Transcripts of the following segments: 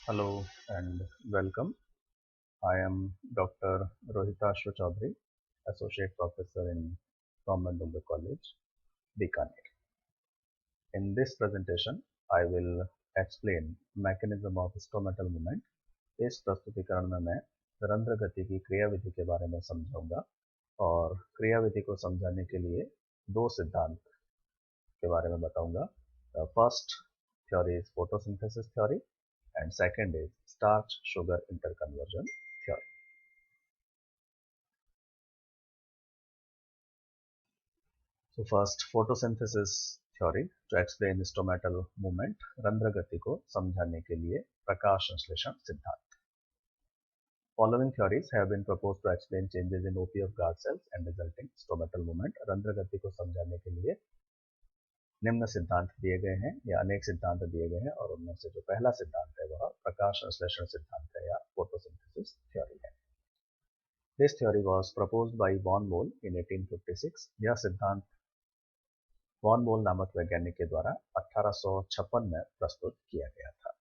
Hello and welcome. I am Dr. Rohitashra Chaudhary, Associate Professor in Government Bombay College, Bikaner. In this presentation, I will explain mechanism of stomatal movement. इस प्रस्तुतिकरण में मैं रंध्र गति की क्रियाविधि के बारे में समझाऊंगा और क्रियाविधि को समझाने के लिए दो सिद्धांत के बारे में बताऊंगा. First theory is photosynthesis theory and second is starch sugar interconversion theory. So first photosynthesis theory to explain stomatal movement, रंध्र गति को समझाने के लिए प्रकाश संश्लेषण सिद्धांत. Following theories have been proposed to explain changes in OP of guard cells and resulting stomatal movement. रंध्र गति को समझाने के लिए निम्न सिद्धांत दिए गए हैं या अनेक सिद्धांत दिए गए हैं और उनमें से जो पहला सिद्धांत है वह प्रकाश संश्लेषण सिद्धांत है या फोटोसिंथेसिस थ्योरी है. This theory was proposed by von Mohl in 1856. यह सिद्धांत वॉन मोल नामक वैज्ञानिक के द्वारा 1856 में प्रस्तुत किया गया था.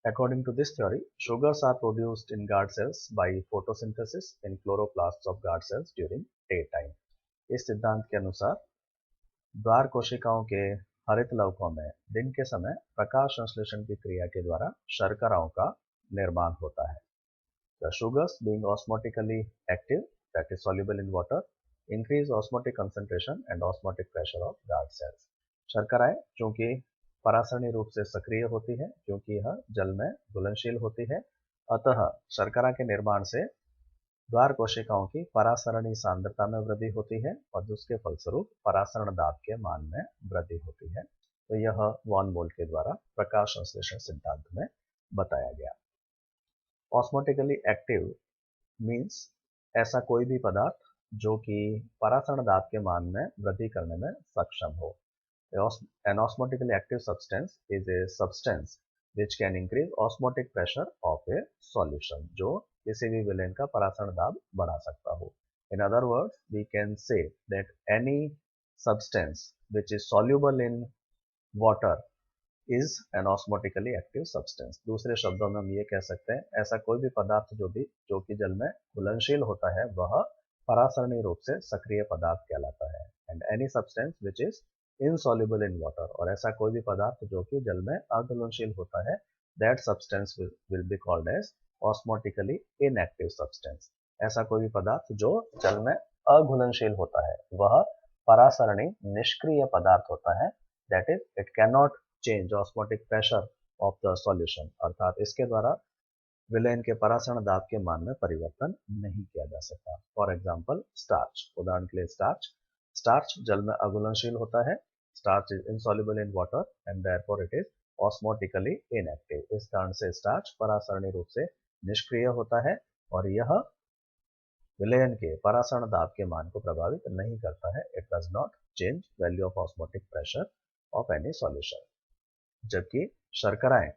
According to this theory, sugars are produced in guard cells by photosynthesis in chloroplasts of guard cells during daytime. इस सिद्धांत के अनुसार द्वार कोशिकाओं के हरित लवकों में दिन के समय प्रकाश संश्लेषण की क्रिया के द्वारा शर्कराओं का निर्माण होता है. The sugars being osmotically active, that is soluble in water, increase osmotic concentration and osmotic pressure of guard cells. शर्कराएं चूंकि परासरणी रूप से सक्रिय होती है क्योंकि यह जल में घुलनशील होती है, अतः शर्करा के निर्माण से द्वार कोशिकाओं की परासरणी सांद्रता में वृद्धि होती है और जिसके फलस्वरूप परासरण दाब के मान में वृद्धि होती है. तो यह वॉन मोल के द्वारा प्रकाश संश्लेषण सिद्धांत में बताया गया. ऑस्मोटिकली एक्टिव मीन्स ऐसा कोई भी पदार्थ जो कि परासरण दाब के मान में वृद्धि करने में सक्षम हो. An osmotically active substance is a substance which can increase osmotic pressure of a solution, जो किसी भी विलेन का परासरण दाब बढ़ा सकता हो. In other words, we can say that any substance which is soluble in water is an osmotically active substance. दूसरे शब्दों में हम ये कह सकते हैं ऐसा कोई भी पदार्थ जो कि जल में घुलनशील होता है वह परासरणी रूप से सक्रिय पदार्थ कहलाता है. And any substance which is insoluble in water, और ऐसा कोई भी पदार्थ जो कि जल में अघुलनशील होता है, that substance will be called as osmotically inactive substance. ऐसा कोई भी पदार्थ जो जल में अघुलनशील होता है वह परासरणी निष्क्रिय पदार्थ होता है. that is it cannot change osmotic pressure of the solution, अर्थात इसके द्वारा विलेन के परासरण दाब के मान में परिवर्तन नहीं किया जा सकता. फॉर एग्जाम्पल स्टार्च, उदाहरण के लिए स्टार्च जल में अघुलनशील होता है. Starch is insoluble in water and therefore it is osmotically inactive. इस कारण से स्टार्च परासरणी रूप से निष्क्रिय होता है और यह विलयन के परासरण दाब के मान को प्रभावित नहीं करता है. It does not change value of osmotic pressure of any solution. जबकि शर्कराएं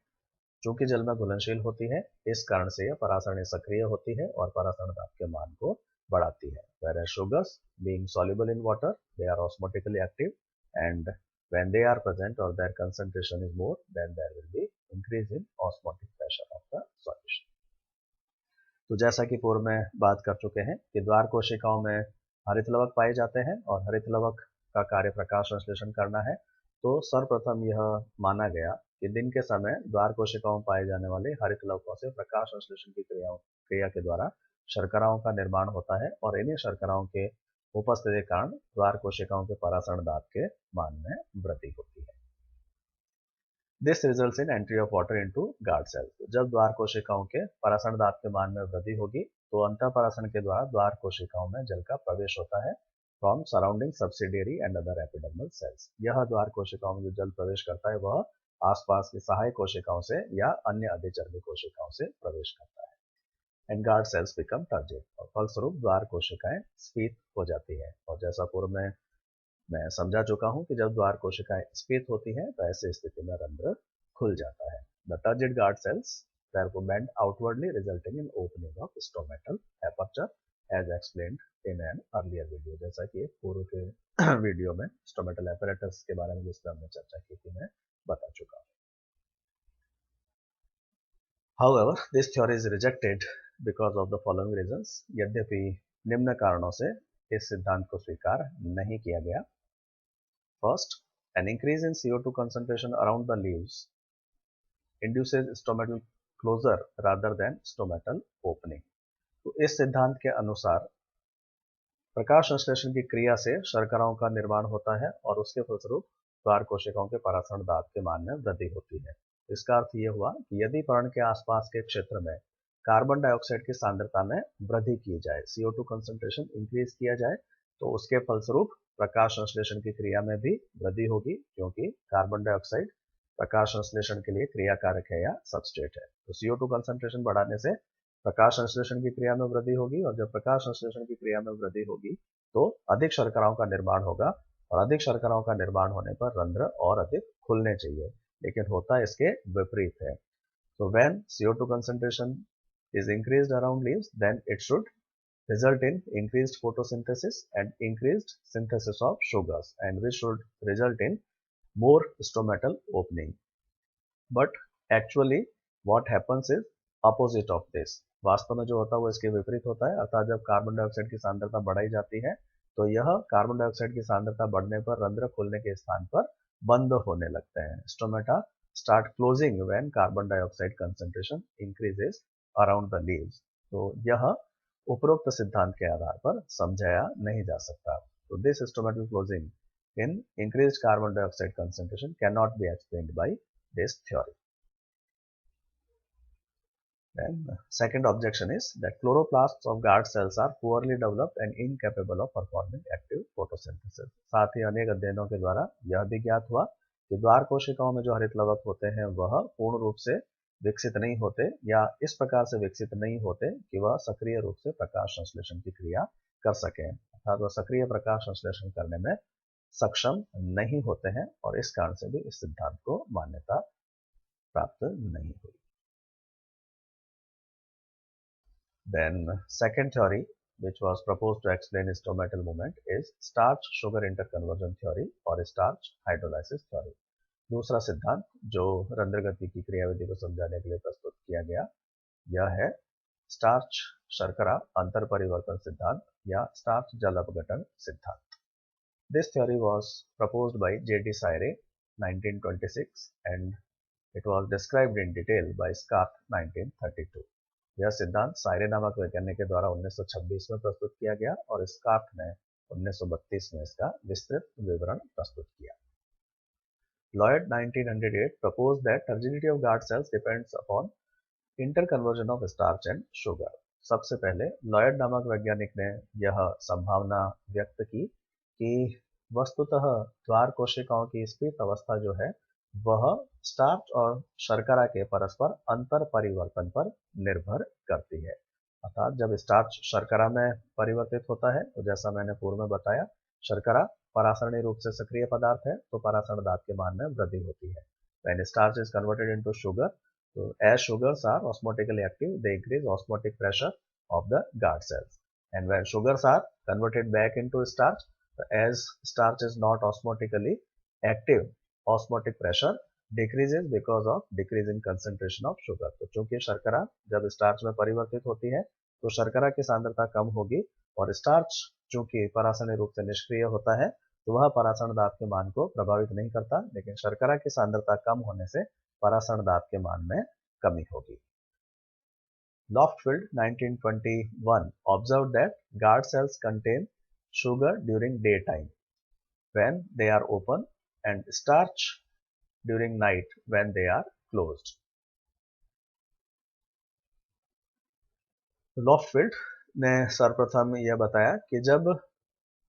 चूंकि जल में घुलनशील होती है इस कारण से यह परासरणी सक्रिय होती है और परासरण दाब के मान को बढ़ाती है. Whereas sugars being soluble in water, they are osmotically active, and when they are present or their concentration is more, then there will be increase in osmotic pressure of the solution. तो जैसा कि पूर्व में बात कर चुके हैं कि द्वार कोशिकाओं में हरित लवक पाए जाते हैं और हरित लवक का कार्य प्रकाश संश्लेषण करना है. तो सर्वप्रथम यह माना गया कि दिन के समय द्वार कोशिकाओं में पाए जाने वाले हरित लवकों से प्रकाश संश्लेषण की क्रिया के द्वारा शर्कराओं का निर्माण होता है और इन्हीं शर्कराओं के उपस्थिति के कारण द्वार कोशिकाओं के परासरण दाब के मान में वृद्धि होती है. This results in entry of water into guard cells. जब द्वार कोशिकाओं के परासरण दाब के मान में वृद्धि होगी तो अंतःपरासरण के द्वारा द्वार कोशिकाओं में जल का प्रवेश होता है from surrounding subsidiary and other epidermal cells. यह द्वार कोशिकाओं में जो जल प्रवेश करता है वह आसपास की सहायक कोशिकाओं से या अन्य अधिचर्मी कोशिकाओं से प्रवेश करता है. And guard cells become turgid, और फलस्वरूप द्वार कोशिकाएं स्फीत हो जाती है. और जैसा पूर्व में मैं समझा चुका हूं कि जब द्वार कोशिकाएं स्फीत होती हैं तो ऐसी स्थिति में रंध्र खुल जाता है. The turgid guard cells therefore bend outwardly resulting in opening of stomatal aperture as explained in an earlier video. जैसा कि पूर्व के वीडियो में stomatal apparatus के बारे में जिस पर हमने चर्चा की थी मैं बता चुका हूं. However, this theory is rejected because of the following reasons. यद्यपि निम्न कारणों से इस सिद्धांत को स्वीकार नहीं किया गया. First, an increase in CO2 concentration around the leaves induces stomatal closure rather than stomatal opening. तो इस सिद्धांत के अनुसार प्रकाश संश्लेषण की क्रिया से शर्कराओं का निर्माण होता है और उसके फलस्वरूप द्वार कोशिकाओं के परासरण दाब के मान में वृद्धि होती है. इसका अर्थ यह हुआ कि यदि पर्ण के आसपास के क्षेत्र में कार्बन डाइऑक्साइड की सांद्रता में वृद्धि की जाए, CO2 कंसंट्रेशन इंक्रीज किया जाए, तो उसके फलस्वरूप प्रकाश संश्लेषण की क्रिया में भी वृद्धि होगी, क्योंकि कार्बन डाइऑक्साइड प्रकाश संश्लेषण के लिए क्रिया कारक है या सबस्ट्रेट है. तो CO2 कंसंट्रेशन बढ़ाने से प्रकाश संश्लेषण की क्रिया में वृद्धि होगी, और जब प्रकाश संश्लेषण की क्रिया में वृद्धि होगी तो अधिक शर्कराओं का निर्माण होगा, और अधिक शर्कराओं का निर्माण होने पर रंध्र और अधिक खुलने चाहिए, लेकिन होता इसके विपरीत है. So when CO2 concentration is increased around leaves, then it should result in increased photosynthesis and increased synthesis of sugars, and which should result in more stomatal opening. But actually what happens is opposite of this. वास्तव में जो होता है वो इसके विपरीत होता है. अर्थात जब कार्बन डाइऑक्साइड की सांद्रता बढ़ाई जाती है तो यह कार्बन डाइऑक्साइड की सांद्रता बढ़ने पर रंध्र खुलने के स्थान पर बंद होने लगते हैं. Stomata start closing when carbon dioxide concentration increases around the leaves. तो यह उपरोक्त सिद्धांत के आधार पर समझाया नहीं जा सकता. तो this stomatal closing in increased carbon dioxide concentration cannot be explained by this theory. Then second objection is that chloroplasts of guard cells are poorly developed and incapable of performing active photosynthesis. साथ ही अनेक अध्ययनों के द्वारा यह भी ज्ञात हुआ कि द्वार कोशिकाओं में जो हरित लवक होते हैं वह पूर्ण रूप से विकसित नहीं होते, या इस प्रकार से विकसित नहीं होते कि वह सक्रिय रूप से प्रकाश संश्लेषण की क्रिया कर सकें. अर्थात वह सक्रिय प्रकाश संश्लेषण करने में सक्षम नहीं होते हैं, और इस कारण से भी इस सिद्धांत को मान्यता प्राप्त नहीं हुई. Then second theory which was proposed to explain stomatal movement is starch sugar interconversion theory or starch hydrolysis theory. दूसरा सिद्धांत जो रंध्र गति की क्रियाविधि को समझाने के लिए प्रस्तुत किया गया, यह है स्टार्च शर्करा अंतर परिवर्तन सिद्धांत या स्टार्च जल अपघटन सिद्धांत. This theory was proposed by J.D. Saire 1926 and it was described in detail by Scott 1932. यह सिद्धांत सायरे नामक वैज्ञानिक के द्वारा 1926 में प्रस्तुत किया गया और स्कॉट ने 1932 में इसका विस्तृत विवरण प्रस्तुत किया. Lloyd 1908 proposed that turgidity of guard cells depends upon interconversion of starch and sugar. सबसे पहले लॉयड नामक वैज्ञानिक ने यह संभावना व्यक्त की कि वस्तुतः द्वार कोशिकाओं की स्फीत अवस्था जो है वह स्टार्च और शर्करा के परस्पर अंतर परिवर्तन पर निर्भर करती है. अर्थात जब स्टार्च शर्करा में परिवर्तित होता है तो जैसा मैंने पूर्व में बताया, शर्करा परासरणी रूप से सक्रिय पदार्थ है, तो परासरण दाब के मान में वृद्धि होती है. When starch is converted into sugar, so as sugars are osmotically active, they increase osmotic pressure of the guard cells. And when sugars are converted back into starch, as starch is not osmotically active, osmotic pressure decreases because of decrease in concentration of sugar. तो चूंकि शर्करा जब starch में परिवर्तित होती है तो शर्करा की सांद्रता कम होगी, और स्टार्च चूंकि परासरणी रूप से निष्क्रिय होता है तो वह परासरण दाब के मान को प्रभावित नहीं करता, लेकिन शर्करा की सांद्रता कम होने से परासरण दाब के मान में कमी होगी. Loftfield 1921 observed that guard cells contain sugar during daytime when they are open and starch during night when they are closed. लॉफ्टफील्ड ने सर्वप्रथम यह बताया कि जब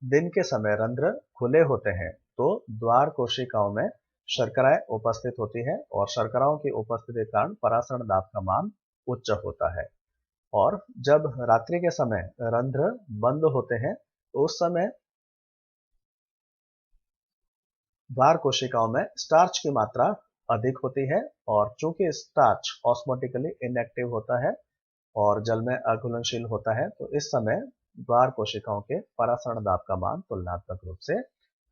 दिन के समय रंध्र खुले होते हैं तो द्वार कोशिकाओं में शर्कराएं उपस्थित होती है, और शर्कराओं की उपस्थिति के कारण परासरण दाब का मान उच्च होता है. और जब रात्रि के समय रंध्र बंद होते हैं तो उस समय द्वार कोशिकाओं में स्टार्च की मात्रा अधिक होती है, और चूंकि स्टार्च ऑस्मोटिकली इनएक्टिव होता है और जल में अघुलनशील होता है, तो इस समय द्वार कोशिकाओं के परासरण दाब का मान तुलनात्मक रूप से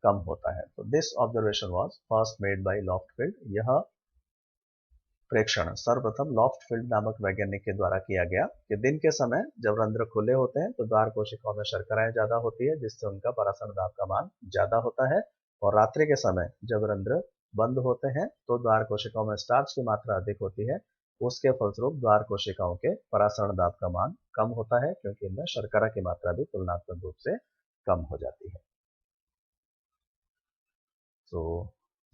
कम होता है. तो this observation was first made by Loftfield. यह प्रेक्षण सर्वप्रथम लॉफ्टफील्ड नामक वैज्ञानिक के द्वारा किया गया कि दिन के समय जब रंध्र खुले होते हैं तो द्वार कोशिकाओं में शर्कराएं ज्यादा होती है जिससे उनका परासरण दाब का मान ज्यादा होता है, और रात्रि के समय जब रंध्र बंद होते हैं तो द्वार कोशिकाओं में स्टार्च की मात्रा अधिक होती है। उसके फलस्वरूप द्वार कोशिकाओं के परासरण दाब का मान कम होता है क्योंकि इनमें शर्करा की मात्रा भी तुलनात्मक रूप से कम हो जाती है। So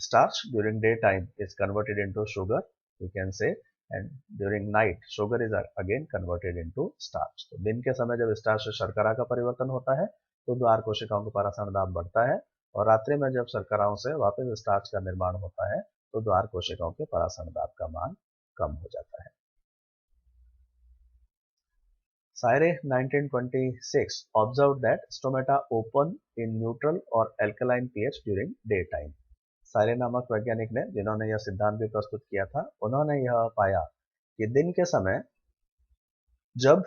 starch during daytime is converted into sugar, we can say, and during night sugar is again converted into starch. तो दिन के समय जब स्टार्च से शर्करा का परिवर्तन होता है तो द्वार कोशिकाओं का परासरण दाब बढ़ता है, और रात्रि में जब शर्कराओं से वापस स्टार्च का निर्माण होता है तो द्वार कोशिकाओं के परासरण दाब का मान कम हो जाता है। Sayre 1926 observed that stomata open in neutral or alkaline pH during daytime. सायरे नामक वैज्ञानिक ने, जिन्होंने यह सिद्धांत भी प्रस्तुत किया था, उन्होंने यह पाया कि दिन के समय जब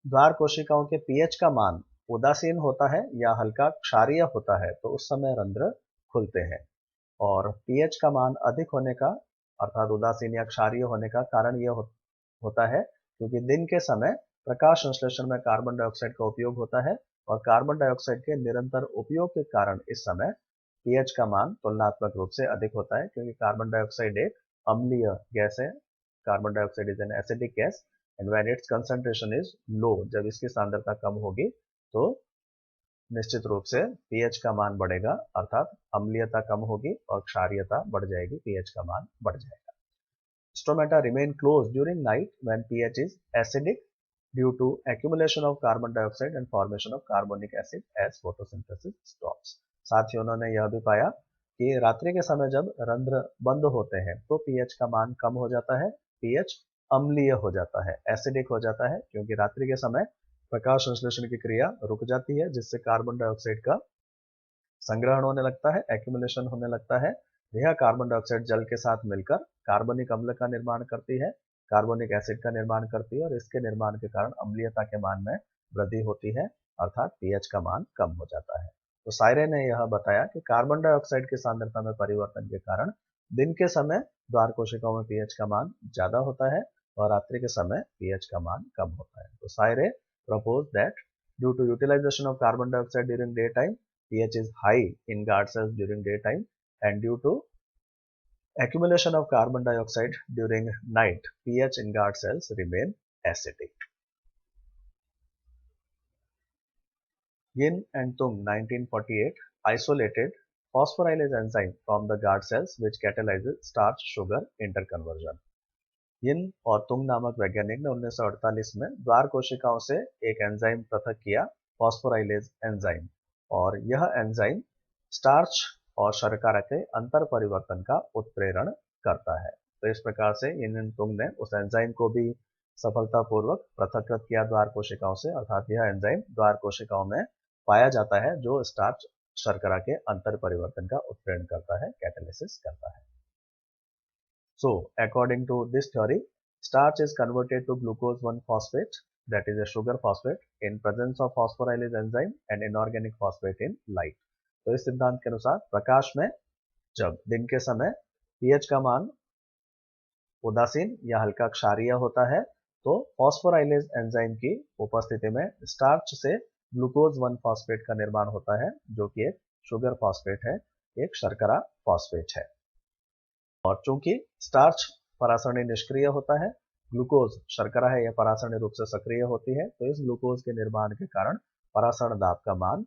द्वार कोशिकाओं के पीएच का मान उदासीन होता है या हल्का क्षारीय होता है तो उस समय रंध्र खुलते हैं, और पीएच का मान अधिक होने का अर्थात उदासीन या क्षारीय होने का कारण यह होता है क्योंकि दिन के समय प्रकाश संश्लेषण में कार्बन डाइऑक्साइड का उपयोग होता है, और कार्बन डाइऑक्साइड के निरंतर उपयोग के कारण इस समय पीएच का मान तुलनात्मक रूप से अधिक होता है क्योंकि कार्बन डाइऑक्साइड एक अम्लीय गैस है। Carbon dioxide is an acidic gas and when it's concentration is low, जब इसकी सांद्रता कम होगी तो निश्चित रूप से पीएच का मान बढ़ेगा, अर्थात अम्लीयता कम होगी और क्षारीयता बढ़ जाएगी, पीएच का मान बढ़ जाएगा। Stomata remain close during night when pH is acidic due to accumulation of carbon dioxide and formation of carbonic acid as photosynthesis stops. साथ ही उन्होंने यह भी पाया कि रात्रि के समय जब रंध्र बंद होते हैं तो पीएच का मान कम हो जाता है, पीएच अम्लीय हो जाता है, एसिडिक हो जाता है, क्योंकि रात्रि के समय प्रकाश संश्लेषण की क्रिया रुक जाती है जिससे कार्बन डाइऑक्साइड का संग्रहण होने लगता है, एक्यूमुलेशन होने लगता है। यह कार्बन डाइऑक्साइड जल के साथ मिलकर कार्बनिक अम्ल का निर्माण करती है, कार्बोनिक एसिड का निर्माण करती है, और इसके निर्माण के कारण अम्लीयता के मान में वृद्धि होती है, अर्थात पीएच का मान कम हो जाता है। तो सायरे ने यह बताया कि कार्बन डाइऑक्साइड की सांद्रता में परिवर्तन के कारण दिन के समय द्वार कोशिकाओं में पीएच का मान ज्यादा होता है और रात्रि के समय पीएच का मान कम होता है। तो Sayre propose that due to utilisation of carbon dioxide during day time pH is high in guard cells during daytime, and due to accumulation of carbon dioxide during night, pH in guard cells remain acidic. Yin and Tung 1948 isolated phosphorylase enzyme from the guard cells which catalyzes starch sugar interconversion. यिन और तुंग नामक वैज्ञानिक ने 1948 में द्वार कोशिकाओं से एक enzyme पृथक किया, फॉस्फोराइलेज एंजाइम, और यह एंजाइम स्टार्च और शर्करा के अंतर परिवर्तन का उत्प्रेरण करता है। तो इस प्रकार से यिन तुंग ने उस एंजाइम को भी सफलतापूर्वक पृथक्कृत किया द्वार कोशिकाओं से, अर्थात यह एंजाइम द्वार कोशिकाओं में पाया जाता है जो स्टार्च शर्करा के अंतर परिवर्तन का उत्प्रेरण करता है, कैटालिसिस करता है। So, according to this theory, starch is converted to glucose 1-phosphate, that is a sugar phosphate, in presence of phosphorylase enzyme and inorganic phosphate in light. तो इस सिद्धांत के अनुसार प्रकाश में जब दिन के समय pH का मान उदासीन या हल्का क्षारीय होता है तो फॉस्फोराइलेज एंजाइम की उपस्थिति में स्टार्च से ग्लूकोज 1-फॉस्फेट का निर्माण होता है जो कि एक शुगर फॉस्फेट है, एक शर्करा फॉस्फेट है। और चूंकि स्टार्च परासरणी निष्क्रिय होता है, ग्लूकोज शर्करा है यह परासरणी रूप से सक्रिय होती है, तो इस ग्लूकोज के निर्माण के कारण परासरण दाब का मान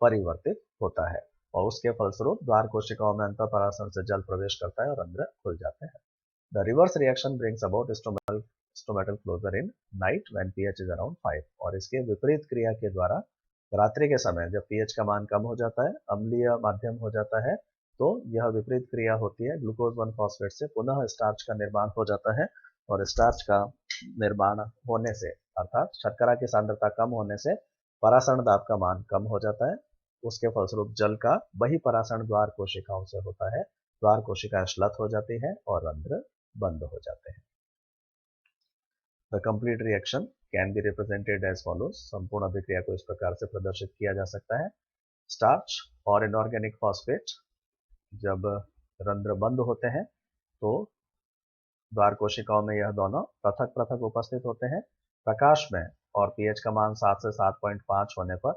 परिवर्तित होता है और उसके फलस्वरूप द्वार कोशिकाओं में अंतर परासरण से जल प्रवेश करता है और रंध्र खुल जाते हैं। The reverse reaction brings about stomatal closure in night when pH is around 5, और इसके विपरीत क्रिया के द्वारा रात्रि के समय जब पीएच का मान कम हो जाता है, अम्लीय माध्यम हो जाता है, तो यह विपरीत क्रिया होती है, ग्लूकोज 1-फॉस्फेट से पुनः स्टार्च का निर्माण हो जाता है, और स्टार्च का निर्माण होने से अर्थात शर्करा की सांद्रता कम होने से परासरण दाब का मान कम हो जाता है। उसके फलस्वरूप जल का वही परासरण द्वार कोशिकाओं से होता है, द्वार कोशिकाएं श्लथ हो जाती है और रंध्र बंद हो जाते हैं। The complete reaction can be represented as follows. संपूर्ण अभिक्रिया को इस प्रकार से प्रदर्शित किया जा सकता है। स्टार्च और इनऑर्गेनिक फॉस्फेट जब रंध्र बंद होते हैं तो द्वार कोशिकाओं में यह दोनों पृथक पृथक उपस्थित होते हैं। प्रकाश में और पीएच का मान 7 से 7.5 होने पर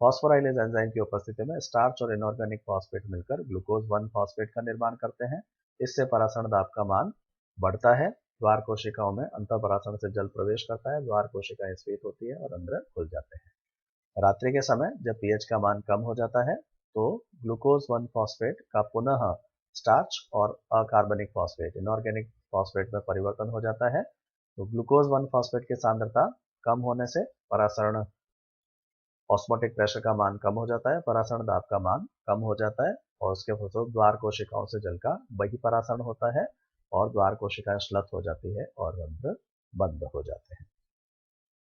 फॉस्फोराइलेज एंजाइम की उपस्थिति में स्टार्च और इनऑर्गेनिक फॉस्फेट मिलकर ग्लूकोज 1 फॉस्फेट का निर्माण करते हैं। इससे परासरण दाब का मान बढ़ता है। द्वार कोशिकाओं में अंतःपरासरण से जल प्रवेश करता है, द्वार कोशिकाएं स्फीत होती है और अंदर खुल जाते हैं। रात्रि के समय जब पीएच का मान कम हो जाता है तो ग्लूकोज 1 फॉस्फेट का पुनः स्टार्च और अकार्बनिक फॉस्फेट इनऑर्गेनिक फॉस्फेट में परिवर्तन हो जाता है। तो ग्लूकोज 1 फॉस्फेट की सांद्रता कम होने से परासरण ऑस्मोटिक प्रेशर का मान कम हो जाता है, परासरण दाब का मान कम हो जाता है और उसके फलस्वरूप द्वार कोशिकाओं से जल का बहिःपरासरण होता है और द्वार कोशिकाएं श्लथ हो जाती है और रंध्र बंद हो जाते हैं।